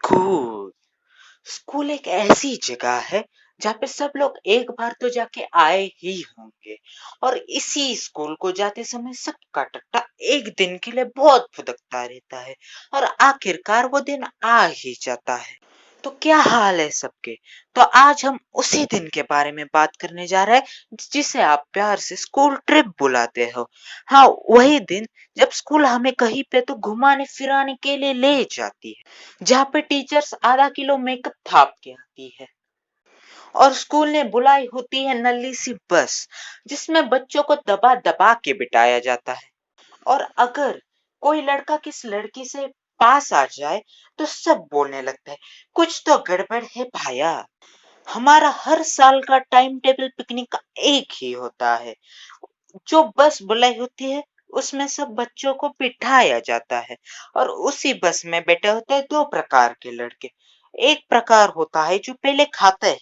School school एक ऐसी जगह है जहाँ पे सब लोग एक बार तो जाके आए ही होंगे। और इसी स्कूल को जाते समय सबका टट्टा एक दिन के लिए बहुत फुदकता रहता है और आखिरकार वो दिन आ ही जाता है। तो क्या हाल है सबके? तो आज हम उसी दिन के बारे में बात करने जा रहे हैं जिसे आप प्यार से स्कूल ट्रिप बुलाते हो। हाँ, वही दिन जब स्कूल हमें कहीं पे तो घुमाने फिराने के लिए ले जाती है, जहाँ पे टीचर्स आधा किलो मेकअप थाप के आती है और स्कूल ने बुलाई होती है नल्ली सी बस जिसमें बच्चों को दबा दबा के बिठाया जाता है। और अगर कोई लड़का किस लड़की से पास आ जाए तो सब बोलने लगता है, कुछ तो गड़बड़ है भाया। हमारा हर साल का टाइम टेबल पिकनिक का एक ही होता है। जो बस बुलाई होती है उसमें सब बच्चों को बिठाया जाता है और उसी बस में बैठे होते हैं दो प्रकार के लड़के। एक प्रकार होता है जो पहले खाता है,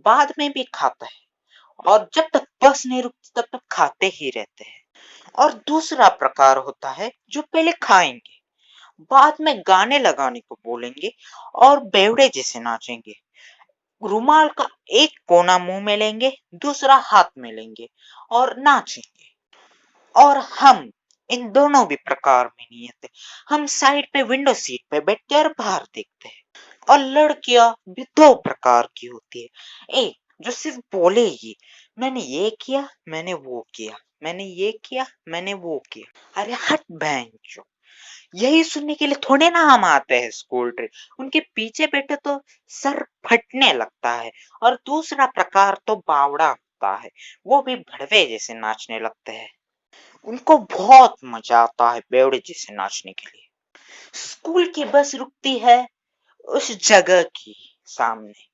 बाद में भी खाता है और जब तक बस नहीं रुकती तब तक खाते ही रहते हैं। और दूसरा प्रकार होता है जो पहले खाएंगे, बाद में गाने लगाने को बोलेंगे और बेवड़े जैसे नाचेंगे। रुमाल का एक कोना मुंह में लेंगे, दूसरा हाथ में लेंगे और नाचेंगे। और हम इन दोनों भी प्रकार में नहीं आते। हम साइड पे विंडो सीट पे बैठते हैं और बाहर देखते हैं। और लड़कियां भी दो प्रकार की होती है। एक जो सिर्फ बोलेगी, मैंने ये किया, मैंने वो किया, मैंने ये किया, मैंने वो किया। अरे हट बहन, यही सुनने के लिए थोड़े ना हम आते हैं स्कूल ट्रिप। उनके पीछे बैठे तो सर फटने लगता है। और दूसरा प्रकार तो बावड़ा होता है, वो भी भड़वे जैसे नाचने लगते हैं। उनको बहुत मजा आता है बेवड़े जैसे नाचने के लिए। स्कूल की बस रुकती है उस जगह की सामने।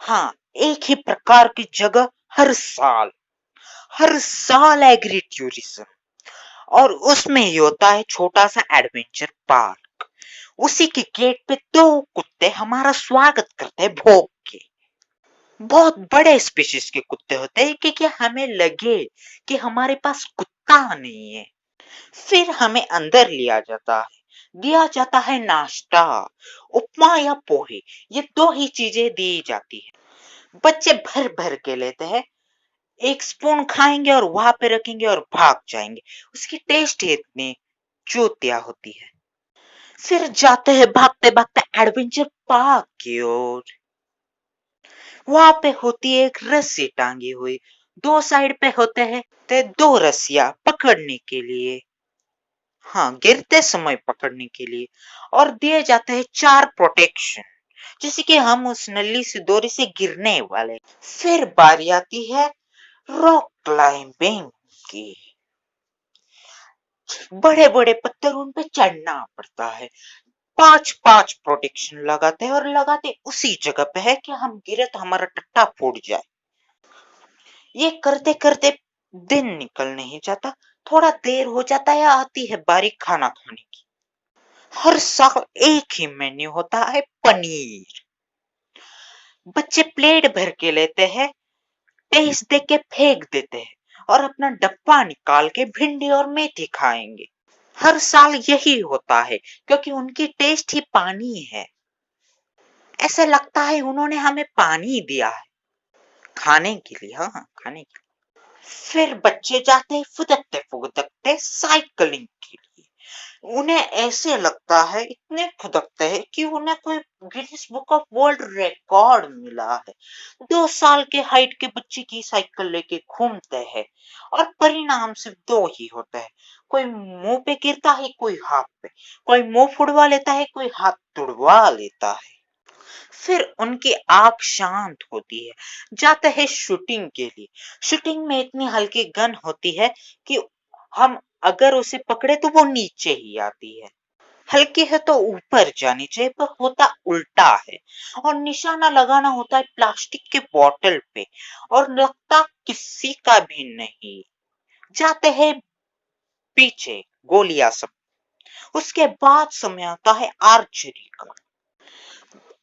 हाँ, एक ही प्रकार की जगह हर साल एग्री टूरिज्म। और उसमें ही होता है छोटा सा एडवेंचर पार्क। उसी के गेट पे दो कुत्ते हमारा स्वागत करते हैं भौंक के। बहुत बड़े स्पीशीज के कुत्ते होते हैं क्योंकि हमें लगे कि हमारे पास कुत्ता नहीं है। फिर हमें अंदर लिया जाता है, दिया जाता है नाश्ता, उपमा या पोहे। ये दो ही चीजें दी जाती है। बच्चे भर भर के लेते हैं, एक स्पून खाएंगे और वहां पे रखेंगे और भाग जाएंगे। उसकी टेस्ट ही इतनी चूतिया होती है। फिर जाते हैं भागते भागते एडवेंचर पार्क की ओर। वहां पे होती है एक रस्सी टांगी हुई, दो साइड पे होते हैं ते दो रस्सियां पकड़ने के लिए। हाँ, गिरते समय पकड़ने के लिए। और दिए जाते हैं चार प्रोटेक्शन, जैसे कि हम उस नली से डोरी से गिरने वाले। फिर बारी आती है रॉक क्लाइंबिंग की। बड़े बड़े पत्थर उन पे चढ़ना पड़ता है। पांच पांच प्रोटेक्शन लगाते हैं और लगाते उसी जगह पे है कि हम गिरे तो हमारा टट्टा फूट जाए। ये करते करते दिन निकल नहीं जाता, थोड़ा देर हो जाता है, आती है बारी खाना खाने की। हर साल एक ही मेन्यू होता है, पनीर। बच्चे प्लेट भर के लेते हैं, टेस्ट दे के फेंक देते हैं और अपना डब्बा निकाल के भिंडी और मेथी खाएंगे। हर साल यही होता है क्योंकि उनकी टेस्ट ही पानी है। ऐसा लगता है उन्होंने हमें पानी दिया है खाने के लिए। हाँ, खाने के लिए। फिर बच्चे जाते हैं फुदकते फुदकते साइकिलिंग के लिए। उन्हें ऐसे लगता है, इतने फुदकते हैं कि उन्हें कोई Guinness book of world record मिला है। 2 साल के हाइट के बच्चे की साइकिल लेके घूमते हैं और परिणाम सिर्फ दो ही होते हैं। कोई मुंह पे गिरता है, कोई हाथ पे। कोई मुंह फुड़वा लेता है, कोई हाथ तुड़वा लेता है। फिर उनकी आंख शांत होती है, जाते हैं शूटिंग के लिए। शूटिंग में इतनी हल्की गन होती है कि हम अगर उसे पकड़े तो वो नीचे ही आती है। हल्की है तो ऊपर जानी चाहिए पर होता उल्टा है। और निशाना लगाना होता है प्लास्टिक के बोतल पे और लगता किसी का भी नहीं। जाते हैं पीछे गोलियां सब। उसके बाद समय आता है आर्चरी का।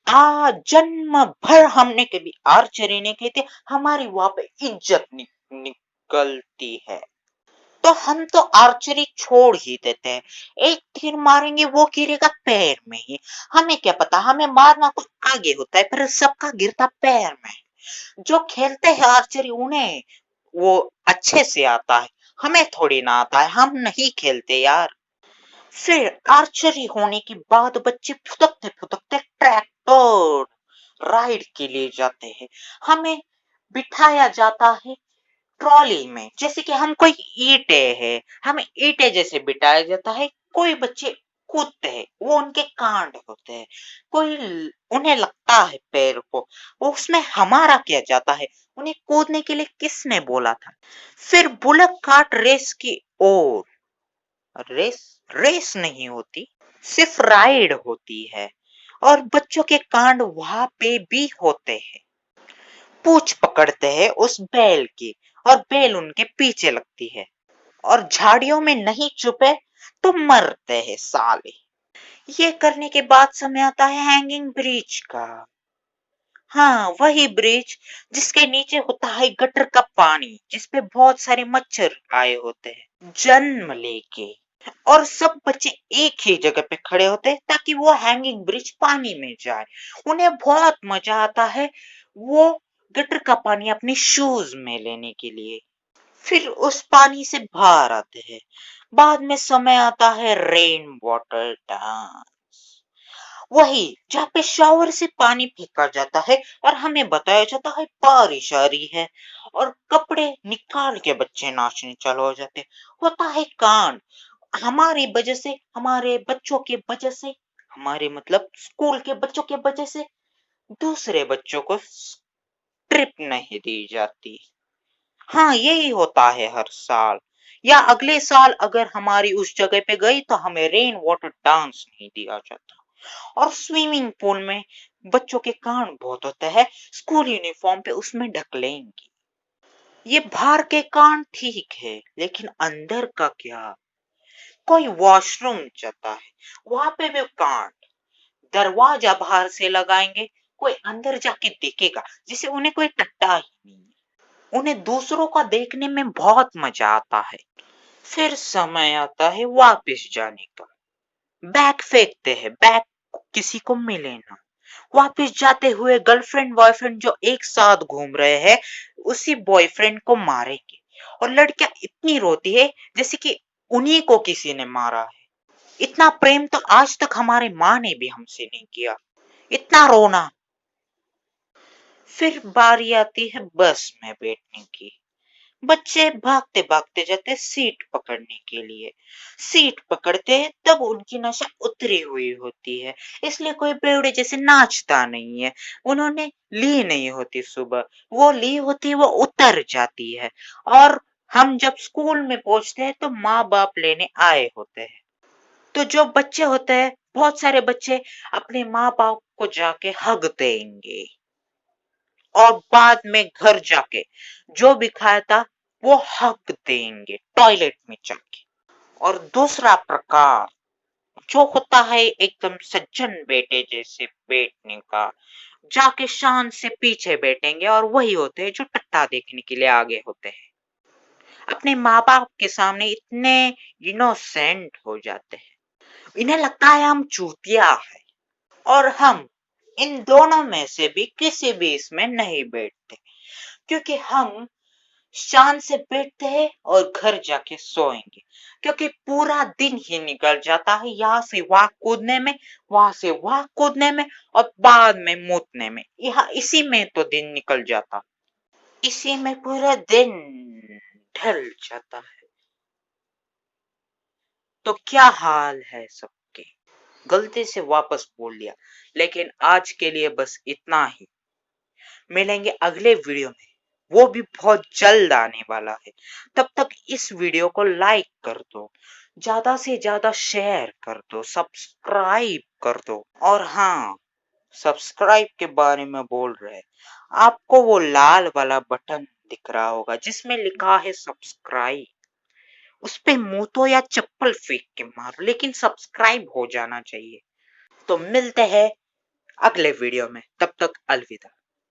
जन्म भर हमने कभी आर्चरी नहीं की थी, हमारी वहां पे इज्जत निकलती है। तो हम तो आर्चरी छोड़ ही देते हैं। एक तीर मारेंगे वो गिरेगा पैर में ही। हमें क्या पता, हमें मारना तो आगे होता है पर सबका गिरता पैर में। जो खेलते हैं आर्चरी उन्हें वो अच्छे से आता है, हमें थोड़ी ना आता है, हम नहीं खेलते यार। फिर आर्चरी होने के बाद बच्चे फुदकते फुदकते ट्रैक्टर राइड के लिए जाते हैं। हमें बिठाया जाता है ट्रॉली में, जैसे कि हम कोई ईंटे है, हमें ईंटे जैसे बिठाया जाता है। कोई बच्चे कूदते हैं, वो उनके कांड होते हैं। उन्हें लगता है पैर को, वो उसमें हमारा क्या जाता है, उन्हें कूदने के लिए किसने बोला था। फिर बुलक कार्ट रेस की ओर, रेस रेस नहीं होती, सिर्फ राइड होती है। और बच्चों के कांड वहां पे भी होते हैं। पूंछ पकड़ते हैं उस बैल की और बैल उनके पीछे लगती है। और झाड़ियों में नहीं छुपे तो मरते हैं साले। ये करने के बाद समय आता है हैंगिंग ब्रिज का। हाँ, वही ब्रिज जिसके नीचे होता है गटर का पानी, जिसपे बहुत सारे मच्छर आए होते हैं जन्म लेके। और सब बच्चे एक ही जगह पे खड़े होते हैं ताकि वो हैंगिंग ब्रिज पानी में जाए। उन्हें बहुत मजा आता है वो गटर का पानी अपने शूज में लेने के लिए। फिर उस पानी से बाहर आते हैं। बाद में समय आता है रेन वाटर डांस। वही जहाँ पे शावर से पानी फेंका जाता है और हमें बताया जाता है बारिश आ रही है, और कपड़े निकाल के बच्चे नाचने चालू हो जाते हैं। होता है कांड, हमारी वजह से, हमारे बच्चों के वजह से, हमारे मतलब स्कूल के बच्चों के वजह से दूसरे बच्चों को ट्रिप नहीं दी जाती। हाँ, यही होता है हर साल। या अगले साल अगर हमारी उस जगह पे गई तो हमें रेन वाटर डांस नहीं दिया जाता। और स्विमिंग पूल में बच्चों के कांड बहुत होते हैं, स्कूल यूनिफॉर्म पे उसमें ढकलेंगे। ये बाहर के कांड ठीक है, लेकिन अंदर का क्या। कोई वॉशरूम जाता है, वहां पे भी कांड। दरवाजा बाहर से लगाएंगे, कोई अंदर जाके देखेगा जिसे उन्हें कोई टट्टा ही नहीं है। उन्हें दूसरों का देखने में बहुत मजा आता है। फिर समय आता है वापस जाने का। बैग फेंकते हैं, बैग किसी को मिले ना। वापस जाते हुए गर्लफ्रेंड बॉयफ्रेंड जो एक साथ घूम रहे हैं उसी बॉयफ्रेंड को मारेंगे। और लड़कियां इतनी रोती है जैसे कि उन्हीं को किसी ने मारा है। इतना प्रेम तो आज तक हमारे माँ ने भी हमसे नहीं किया, इतना रोना। फिर बारी आती है बस में बैठने की। बच्चे भागते भागते जाते सीट पकड़ने के लिए। सीट पकड़ते हैं तब उनकी नशा उतरी हुई होती है, इसलिए कोई बेवड़े जैसे नाचता नहीं है। उन्होंने ली नहीं होती सुबह, वो ली होती वो उतर जाती है। और हम जब स्कूल में पहुंचते हैं तो माँ बाप लेने आए होते हैं। तो जो बच्चे होते हैं, बहुत सारे बच्चे अपने माँ बाप को जाके हग देंगे। और बाद में घर जाके जो भी खाया था वो हक देंगे टॉयलेट में जाके। और दूसरा प्रकार जो होता है एकदम सज्जन बेटे जैसे बैठने का, जाके शान से पीछे बैठेंगे, और वही होते हैं जो टट्टा देखने के लिए आगे होते हैं। अपने माँ बाप के सामने इतने इनोसेंट हो जाते हैं, इन्हें लगता है हम चूतिया है। और हम इन दोनों में से भी किसी भी इसमें नहीं बैठते, क्योंकि हम शान से बैठते हैं और घर जाके सोएंगे। क्योंकि पूरा दिन ही निकल जाता है यहाँ से वहां कूदने में, वहां से वहां कूदने में, और बाद में मूतने में। यहाँ इसी में तो दिन निकल जाता, इसी में पूरा दिन ढल जाता है। तो क्या हाल है सबके। गलती से वापस बोल दिया, लेकिन आज के लिए बस इतना ही। मिलेंगे अगले वीडियो में, वो भी बहुत जल्द आने वाला है। तब तक इस वीडियो को लाइक कर दो, ज्यादा से ज्यादा शेयर कर दो, सब्सक्राइब कर दो। और हाँ, सब्सक्राइब के बारे में बोल रहे, आपको वो लाल वाला बटन दिख रहा होगा जिसमें लिखा है सब्सक्राइब, उस पे मुंह तो या चप्पल फेंक के मारो, लेकिन सब्सक्राइब हो जाना चाहिए। तो मिलते हैं अगले वीडियो में, तब तक अलविदा।